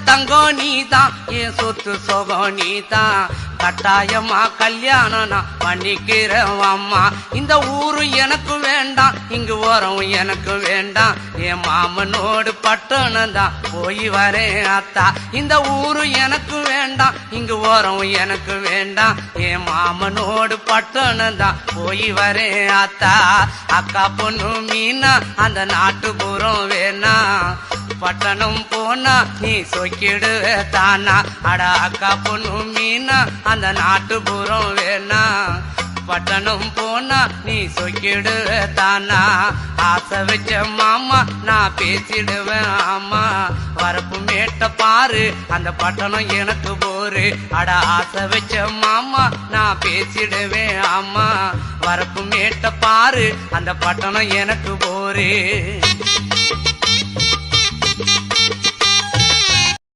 தங்கம் நீதான், என் சொத்து சொகம் நீதான். கட்டாயமா கல்யாணம் நான் பண்ணிக்கிறேன் அம்மா. இந்த ஊரு எனக்கு வேண்டாம், இங்கு ஓரம் எனக்கு வேண்டாம். என் மாமனோடு பட்டணம் தான் போய் வரேன் அத்தா. இந்த ஊரு எனக்கு வேண்டாம், இங்கு ஓரம் எனக்கு வேண்டாம். என் மாமனோடு பட்டணம் தான் போய் வரேன் அத்தா. அக்கா பொண்ணு மீனா அந்த நாட்டுப்புறம் வேணா, பட்டணம் போனா நீ சொக்கிடுவ தானா. அட அக்கா பொண்ணு மீனா அந்த நாட்டுப்புறம் வேணா, பட்டணம் போனா நீ சொக்கிடுவ தானா. ஆசை வச்ச மாமா நான் பேசிடுவேன் ஆமா. வரப்பு மேட்ட பாரு அந்த பட்டணம் எனக்கு போரு. அட ஆசை வச்ச மாமா நான் பேசிடுவேன் ஆமா. வரப்பு மேட்ட பாரு அந்த பட்டணம் எனக்கு போரு.